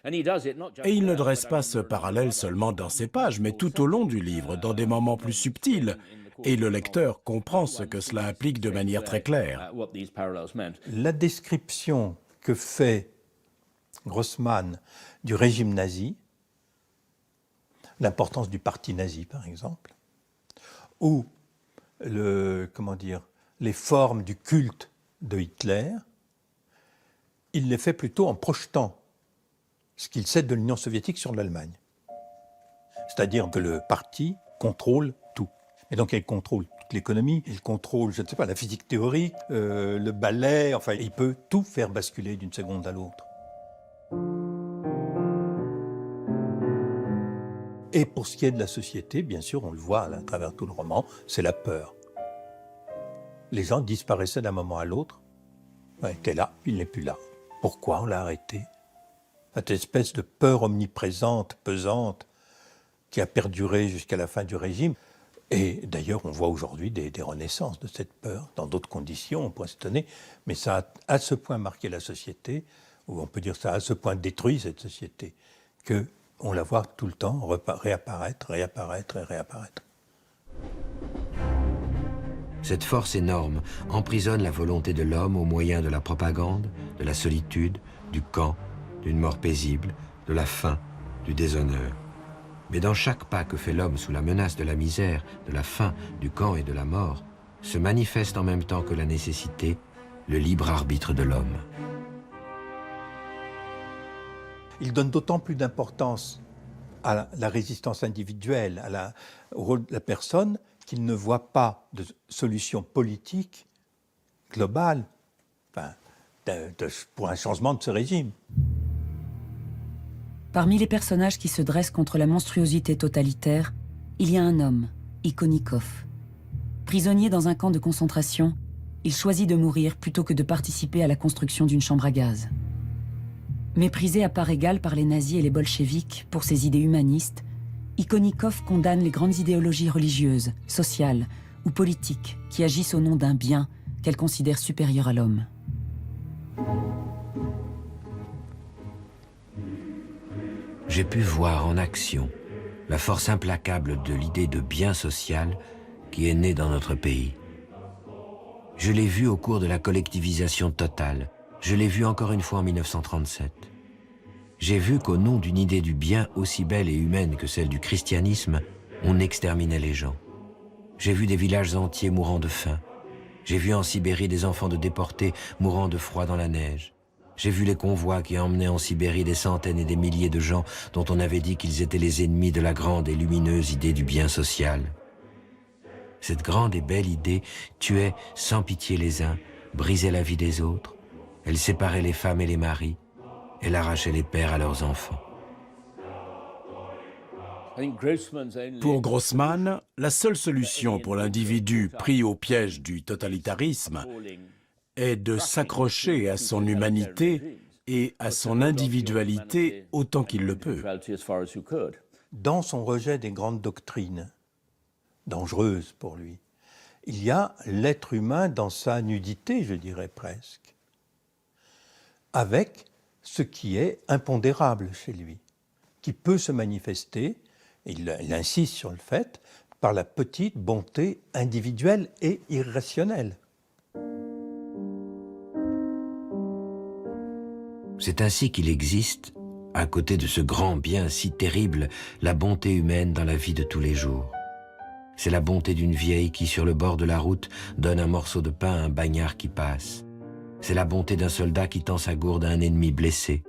Et il ne dresse pas ce parallèle seulement dans ces pages, mais tout au long du livre, dans des moments plus subtils. Et le lecteur comprend ce que cela implique de manière très claire. La description que fait Grossman du régime nazi, l'importance du parti nazi par exemple, ou les formes du culte de Hitler, il les fait plutôt en projetant ce qu'il sait de l'Union soviétique sur l'Allemagne. C'est-à-dire que le parti contrôle tout. Et donc il contrôle toute l'économie, il contrôle, je ne sais pas, la physique théorique, le ballet, enfin il peut tout faire basculer d'une seconde à l'autre. Et pour ce qui est de la société, bien sûr, on le voit à travers tout le roman, c'est la peur. Les gens disparaissaient d'un moment à l'autre. Il était là, puis il n'est plus là. Pourquoi on l'a arrêté? Cette espèce de peur omniprésente, pesante, qui a perduré jusqu'à la fin du régime. Et d'ailleurs, on voit aujourd'hui des renaissances de cette peur, dans d'autres conditions, on pourrait s'étonner, mais ça a à ce point marqué la société, ou on peut dire ça a à ce point détruit cette société, qu'on la voit tout le temps réapparaître, réapparaître et réapparaître. Cette force énorme emprisonne la volonté de l'homme au moyen de la propagande, de la solitude, du camp, d'une mort paisible, de la faim, du déshonneur. Mais dans chaque pas que fait l'homme sous la menace de la misère, de la faim, du camp et de la mort, se manifeste en même temps que la nécessité, le libre arbitre de l'homme. Il donne d'autant plus d'importance à la résistance individuelle, au rôle de la personne, qu'il ne voit pas de solution politique globale pour un changement de ce régime. Parmi les personnages qui se dressent contre la monstruosité totalitaire, il y a un homme, Ikonikov. Prisonnier dans un camp de concentration, il choisit de mourir plutôt que de participer à la construction d'une chambre à gaz. Méprisé à part égale par les nazis et les bolcheviks pour ses idées humanistes, Ikonikov condamne les grandes idéologies religieuses, sociales ou politiques qui agissent au nom d'un bien qu'elle considère supérieur à l'homme. J'ai pu voir en action la force implacable de l'idée de bien social qui est née dans notre pays. Je l'ai vu au cours de la collectivisation totale. Je l'ai vu encore une fois en 1937. J'ai vu qu'au nom d'une idée du bien aussi belle et humaine que celle du christianisme, on exterminait les gens. J'ai vu des villages entiers mourant de faim. J'ai vu en Sibérie des enfants de déportés mourant de froid dans la neige. J'ai vu les convois qui emmenaient en Sibérie des centaines et des milliers de gens dont on avait dit qu'ils étaient les ennemis de la grande et lumineuse idée du bien social. Cette grande et belle idée tuait sans pitié les uns, brisait la vie des autres. Elle séparait les femmes et les maris. Elle arrachait les pères à leurs enfants. Pour Grossman, la seule solution pour l'individu pris au piège du totalitarisme est de s'accrocher à son humanité et à son individualité autant qu'il le peut. Dans son rejet des grandes doctrines, dangereuses pour lui, il y a l'être humain dans sa nudité, je dirais presque, avec ce qui est impondérable chez lui, qui peut se manifester, il insiste sur le fait, par la petite bonté individuelle et irrationnelle. C'est ainsi qu'il existe, à côté de ce grand bien si terrible, la bonté humaine dans la vie de tous les jours. C'est la bonté d'une vieille qui, sur le bord de la route, donne un morceau de pain à un bagnard qui passe. C'est la bonté d'un soldat qui tend sa gourde à un ennemi blessé.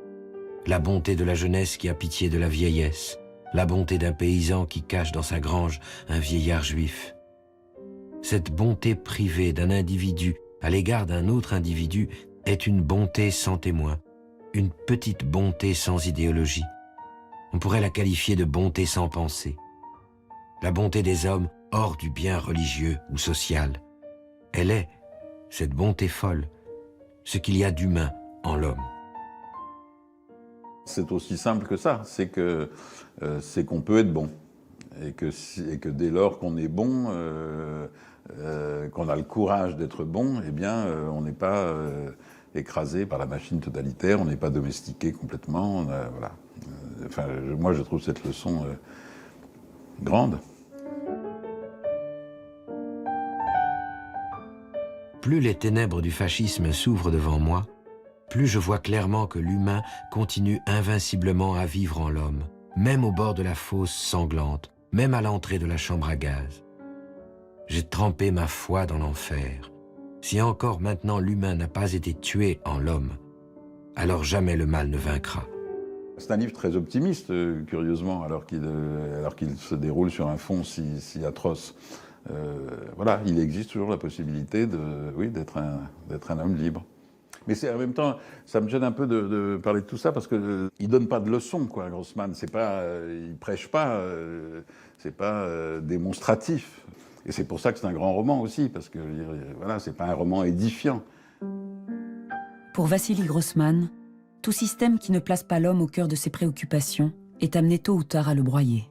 La bonté de la jeunesse qui a pitié de la vieillesse. La bonté d'un paysan qui cache dans sa grange un vieillard juif. Cette bonté privée d'un individu à l'égard d'un autre individu est une bonté sans témoin, une petite bonté sans idéologie. On pourrait la qualifier de bonté sans pensée. La bonté des hommes hors du bien religieux ou social. Elle est, cette bonté folle, ce qu'il y a d'humain en l'homme. C'est aussi simple que ça, c'est qu'on peut être bon. Et que dès lors qu'on est bon, qu'on a le courage d'être bon, eh bien, on n'est pas écrasé par la machine totalitaire, on n'est pas domestiqué complètement. Voilà. Moi, je trouve cette leçon grande. Plus les ténèbres du fascisme s'ouvrent devant moi, plus je vois clairement que l'humain continue invinciblement à vivre en l'homme, même au bord de la fosse sanglante, même à l'entrée de la chambre à gaz. J'ai trempé ma foi dans l'enfer. Si encore maintenant l'humain n'a pas été tué en l'homme, alors jamais le mal ne vaincra. C'est un livre très optimiste, curieusement, alors qu'il se déroule sur un fond si atroce. Voilà, il existe toujours la possibilité d'être un homme libre. Mais en même temps, ça me gêne un peu de parler de tout ça parce qu'il ne donne pas de leçons, quoi, Grossman. Il ne prêche pas, c'est pas démonstratif. Et c'est pour ça que c'est un grand roman aussi, parce que voilà, c'est pas un roman édifiant. Pour Vassili Grossman, tout système qui ne place pas l'homme au cœur de ses préoccupations est amené tôt ou tard à le broyer.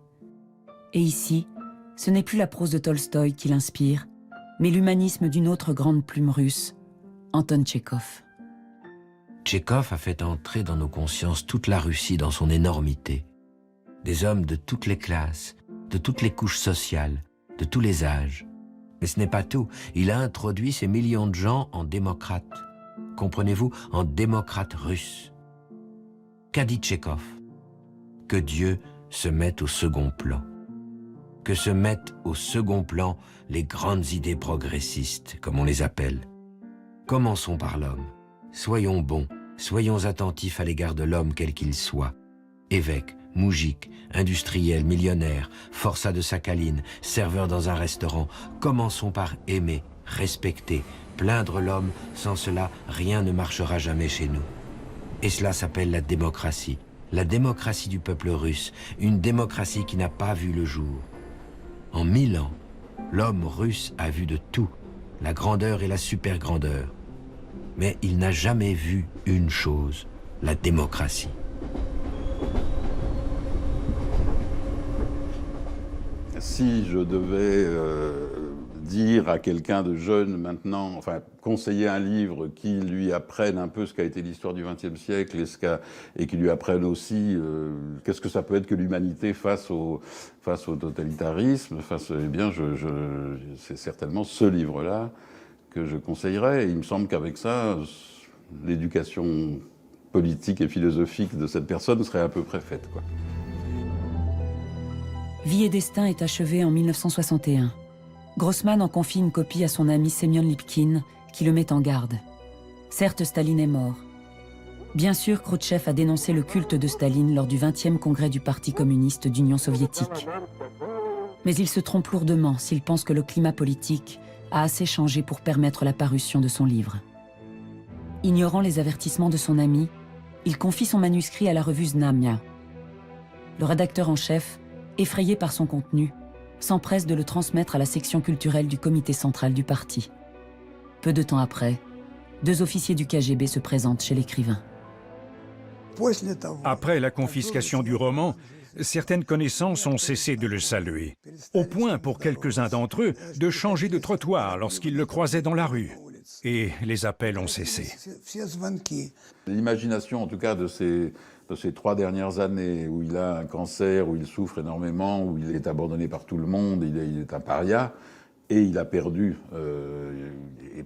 Et ici, ce n'est plus la prose de Tolstoï qui l'inspire, mais l'humanisme d'une autre grande plume russe, Anton Tchekhov. Tchekhov a fait entrer dans nos consciences toute la Russie dans son énormité. Des hommes de toutes les classes, de toutes les couches sociales, de tous les âges. Mais ce n'est pas tout. Il a introduit ces millions de gens en démocrates. Comprenez-vous, en démocrates russes. Qu'a dit Tchekhov? Que Dieu se mette au second plan. Que se mettent au second plan les grandes idées progressistes, comme on les appelle. Commençons par l'homme. Soyons bons, soyons attentifs à l'égard de l'homme quel qu'il soit. Évêque, moujik, industriel, millionnaire, forçat de Sakhaline, serveur dans un restaurant. Commençons par aimer, respecter, plaindre l'homme. Sans cela, rien ne marchera jamais chez nous. Et cela s'appelle la démocratie du peuple russe, une démocratie qui n'a pas vu le jour. En 1000 ans, l'homme russe a vu de tout, la grandeur et la super-grandeur. Mais il n'a jamais vu une chose, la démocratie. Si je devais dire à quelqu'un de jeune maintenant, enfin conseiller un livre qui lui apprenne un peu ce qu'a été l'histoire du XXe siècle et qui lui apprenne aussi qu'est-ce que ça peut être que l'humanité face au totalitarisme, eh bien c'est certainement ce livre-là que je conseillerais. Et il me semble qu'avec ça, l'éducation politique et philosophique de cette personne serait à peu près faite, quoi. Vie et destin est achevé en 1961. Grossman en confie une copie à son ami Semyon Lipkin, qui le met en garde. Certes, Staline est mort. Bien sûr, Khrouchtchev a dénoncé le culte de Staline lors du 20e congrès du Parti communiste d'Union soviétique. Mais il se trompe lourdement s'il pense que le climat politique a assez changé pour permettre la parution de son livre. Ignorant les avertissements de son ami, il confie son manuscrit à la revue Znamia. Le rédacteur en chef, effrayé par son contenu, s'empresse de le transmettre à la section culturelle du comité central du parti. Peu de temps après, 2 officiers du KGB se présentent chez l'écrivain. Après la confiscation du roman, certaines connaissances ont cessé de le saluer, au point pour quelques-uns d'entre eux de changer de trottoir lorsqu'ils le croisaient dans la rue. Et les appels ont cessé. L'imagination, en tout cas, de ces 3 dernières années, où il a un cancer, où il souffre énormément, où il est abandonné par tout le monde, il est un paria, et il a perdu, et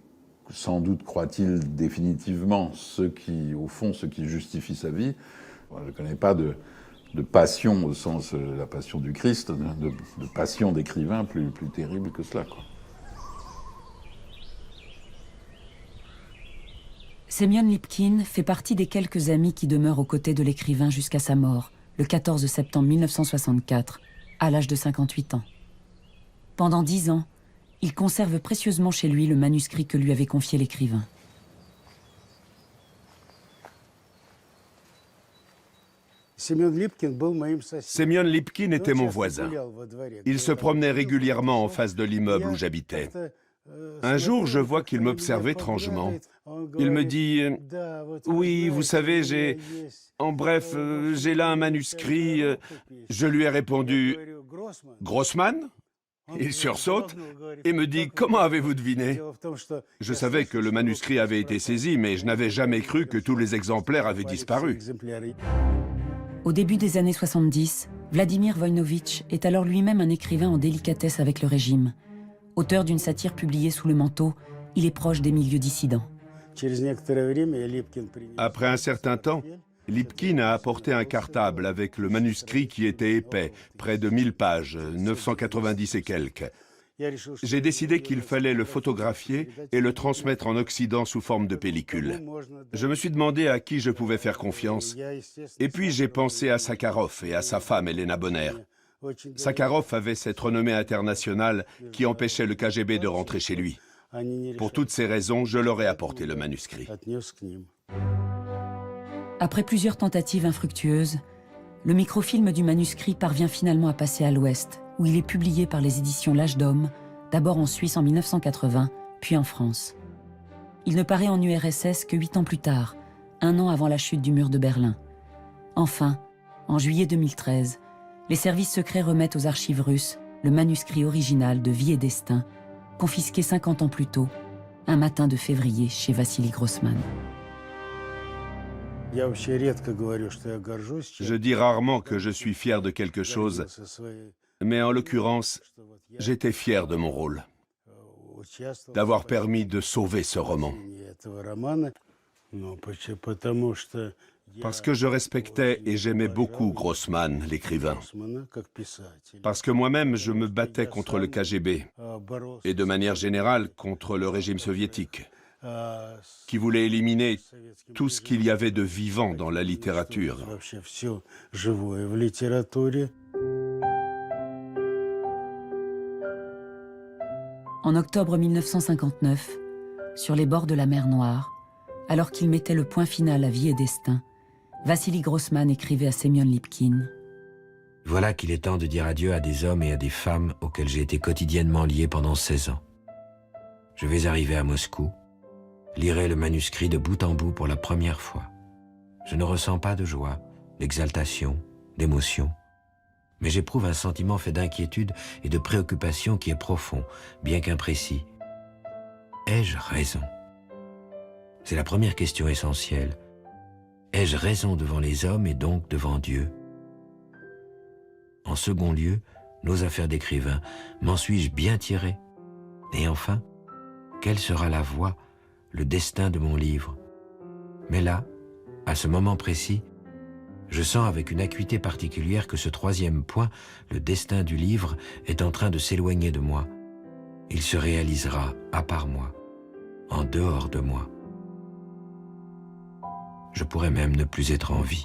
sans doute croit-il définitivement, au fond, ce qui justifie sa vie. Je ne connais pas de passion au sens de la passion du Christ, de passion d'écrivain plus terrible que cela, quoi. Semyon Lipkin fait partie des quelques amis qui demeurent aux côtés de l'écrivain jusqu'à sa mort, le 14 septembre 1964, à l'âge de 58 ans. Pendant 10 ans, il conserve précieusement chez lui le manuscrit que lui avait confié l'écrivain. Semyon Lipkin était mon voisin. Il se promenait régulièrement en face de l'immeuble où j'habitais. Un jour, je vois qu'il m'observe étrangement. Il me dit « Oui, vous savez, j'ai là un manuscrit. » Je lui ai répondu « Grossman ?» Il sursaute et me dit « Comment avez-vous deviné ?» Je savais que le manuscrit avait été saisi, mais je n'avais jamais cru que tous les exemplaires avaient disparu. Au début des années 70, Vladimir Voïnovitch est alors lui-même un écrivain en délicatesse avec le régime. Auteur d'une satire publiée sous le manteau, il est proche des milieux dissidents. Après un certain temps, Lipkin a apporté un cartable avec le manuscrit qui était épais, près de 1000 pages, 990 et quelques. J'ai décidé qu'il fallait le photographier et le transmettre en Occident sous forme de pellicule. Je me suis demandé à qui je pouvais faire confiance, et puis j'ai pensé à Sakharov et à sa femme Elena Bonner. Sakharov avait cette renommée internationale qui empêchait le KGB de rentrer chez lui. Pour toutes ces raisons, je leur ai apporté le manuscrit. Après plusieurs tentatives infructueuses, le microfilm du manuscrit parvient finalement à passer à l'Ouest, où il est publié par les éditions L'Âge d'Homme, d'abord en Suisse en 1980, puis en France. Il ne paraît en URSS que 8 ans plus tard, 1 an avant la chute du mur de Berlin. Enfin, en juillet 2013, les services secrets remettent aux archives russes le manuscrit original de Vie et Destin, confisqué 50 ans plus tôt, un matin de février chez Vassili Grossman. Je dis rarement que je suis fier de quelque chose, mais en l'occurrence, j'étais fier de mon rôle, d'avoir permis de sauver ce roman. Parce que je respectais et j'aimais beaucoup Grossman, l'écrivain. Parce que moi-même, je me battais contre le KGB, et de manière générale contre le régime soviétique, qui voulait éliminer tout ce qu'il y avait de vivant dans la littérature. En octobre 1959, sur les bords de la mer Noire, alors qu'il mettait le point final à Vie et Destin, Vassili Grossman écrivait à Semyon Lipkin. Voilà qu'il est temps de dire adieu à des hommes et à des femmes auxquels j'ai été quotidiennement lié pendant 16 ans. Je vais arriver à Moscou, lirai le manuscrit de bout en bout pour la première fois. Je ne ressens pas de joie, d'exaltation, d'émotion, mais j'éprouve un sentiment fait d'inquiétude et de préoccupation qui est profond, bien qu'imprécis. Ai-je raison? C'est la première question essentielle. Ai-je raison devant les hommes et donc devant Dieu? En second lieu, nos affaires d'écrivain, m'en suis-je bien tiré? Et enfin, quelle sera la voie, le destin de mon livre? Mais là, à ce moment précis, je sens avec une acuité particulière que ce troisième point, le destin du livre, est en train de s'éloigner de moi. Il se réalisera à part moi, en dehors de moi. Je pourrais même ne plus être en vie.